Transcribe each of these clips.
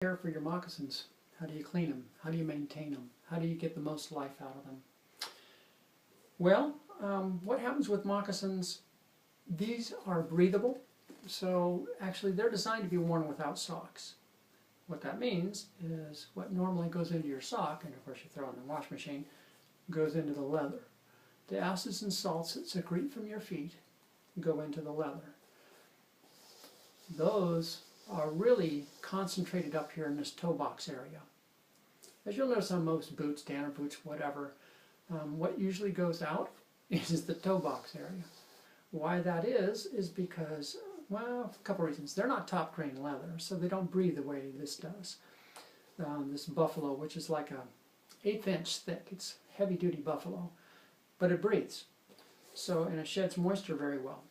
care for your moccasins? How do you clean them? How do you maintain them? How do you get the most life out of them? Well, what happens with moccasins, these are breathable, so actually they're designed to be worn without socks. What that means is what normally goes into your sock, and of course you throw it in the wash machine, goes into the leather. The acids and salts that secrete from your feet go into the leather. Those are really concentrated up here in this toe box area. As you'll notice on most boots, Danner boots, whatever, what usually goes out is the toe box area. Why that is because, well, a couple reasons. They're not top grain leather, so they don't breathe the way this does. This buffalo, which is like a 1/8 inch thick, it's heavy duty buffalo, but it breathes. So, and it sheds moisture very well.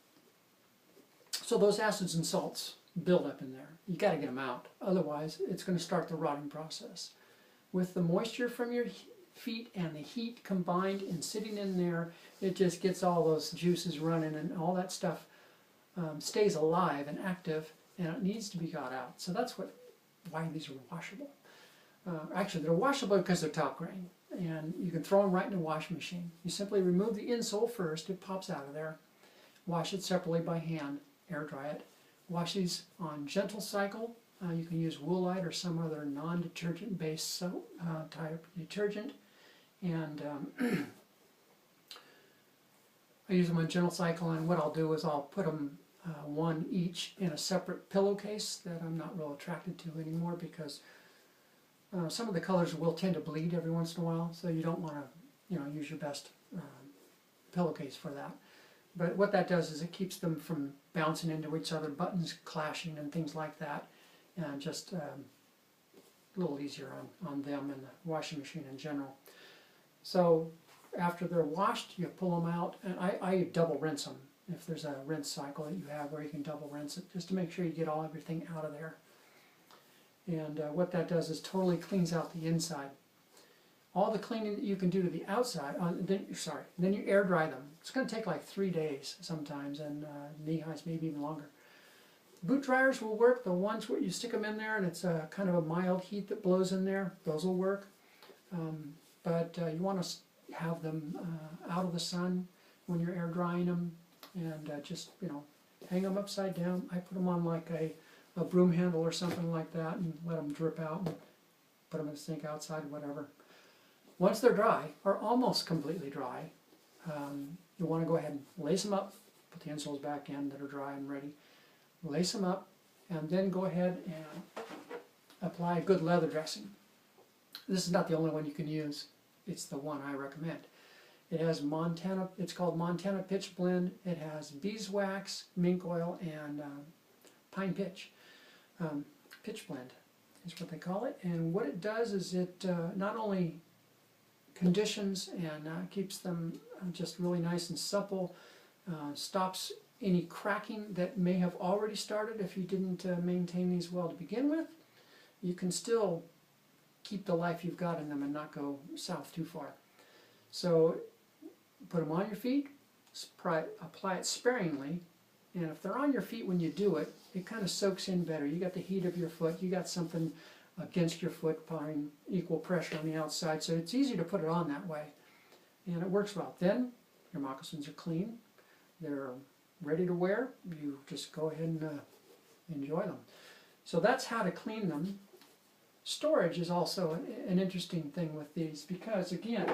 So those acids and salts build up in there. You got to get them out, otherwise it's going to start the rotting process. With the moisture from your feet and the heat combined and sitting in there, it just gets all those juices running, and all that stuff stays alive and active, and it needs to be got out. So that's why these are washable. Actually, they're washable because they're top grain, and you can throw them right in the washing machine. You simply remove the insole first, it pops out of there. Wash it separately by hand, air dry it. Wash these on gentle cycle. You can use Woolite or some other non-detergent based soap type detergent, and I use them on gentle cycle, and what I'll do is I'll put them one each in a separate pillowcase that I'm not real attracted to anymore, because some of the colors will tend to bleed every once in a while, so you don't want to use your best pillowcase for that. But what that does is it keeps them from bouncing into each other, buttons clashing and things like that, and just a little easier on them and the washing machine in general. So after they're washed, you pull them out, and I double rinse them if there's a rinse cycle that you have where you can double rinse it, just to make sure you get everything out of there. And what that does is totally cleans out the inside. All the cleaning that you can do to the outside, then you air dry them. It's going to take like 3 days sometimes, and knee-highs maybe even longer. Boot dryers will work, the ones where you stick them in there and it's kind of a mild heat that blows in there, those will work. But you want to have them out of the sun when you're air drying them, and just hang them upside down. I put them on like a broom handle or something like that and let them drip out, and put them in the sink outside, whatever. Once they're dry, or almost completely dry, you want to go ahead and lace them up, put the insoles back in that are dry and ready, lace them up, and then go ahead and apply a good leather dressing. This is not the only one you can use, it's the one I recommend. It has it's called Montana Pitch Blend. It has beeswax, mink oil, and pine pitch. Pitch blend is what they call it, and what it does is it not only conditions and keeps them just really nice and supple, stops any cracking that may have already started if you didn't maintain these well to begin with. You can still keep the life you've got in them and not go south too far. So put them on your feet, apply it sparingly, and if they're on your feet when you do it, it kind of soaks in better. You got the heat of your foot, you got something against your foot applying equal pressure on the outside, so it's easy to put it on that way, and it works well. Then your moccasins are clean, they're ready to wear. You just go ahead and enjoy them. So that's how to clean them. Storage is also an interesting thing with these, because again,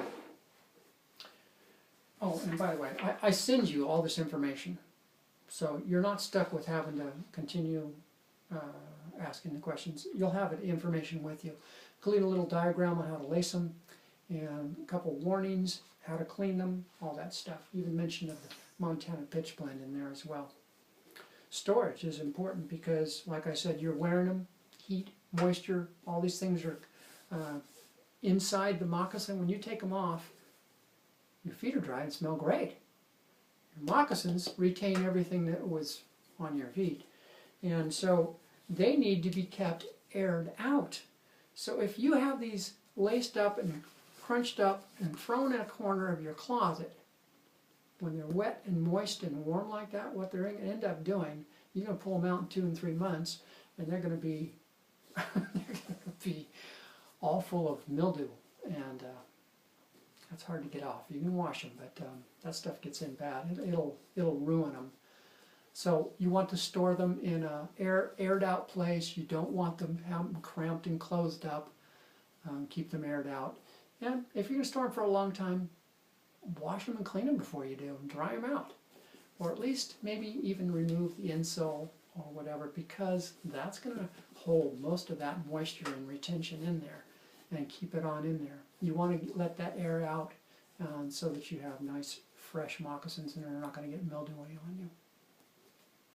oh, and by the way, I send you all this information, so you're not stuck with having to continue asking the questions. You'll have the information with you, including a little diagram on how to lace them, and a couple warnings, how to clean them, all that stuff. Even mention of the Montana Pitch Blend in there as well. Storage is important because, like I said, you're wearing them, heat, moisture, all these things are inside the moccasin. When you take them off, your feet are dry and smell great. Your moccasins retain everything that was on your feet, and so they need to be kept aired out. So if you have these laced up and crunched up and thrown in a corner of your closet, when they're wet and moist and warm like that, what they're going to end up doing, you're going to pull them out in 2 and 3 months, and they're going to be They're going to be all full of mildew, and that's hard to get off. You can wash them, but that stuff gets in bad. It'll ruin them. So you want to store them in a aired out place. You don't want them have them cramped and closed up. Keep them aired out. And if you're going to store them for a long time, wash them and clean them before you do, and dry them out. Or at least maybe even remove the insole or whatever, because that's going to hold most of that moisture and retention in there and keep it on in there. You want to let that air out so that you have nice fresh moccasins and they're not going to get mildewy on you.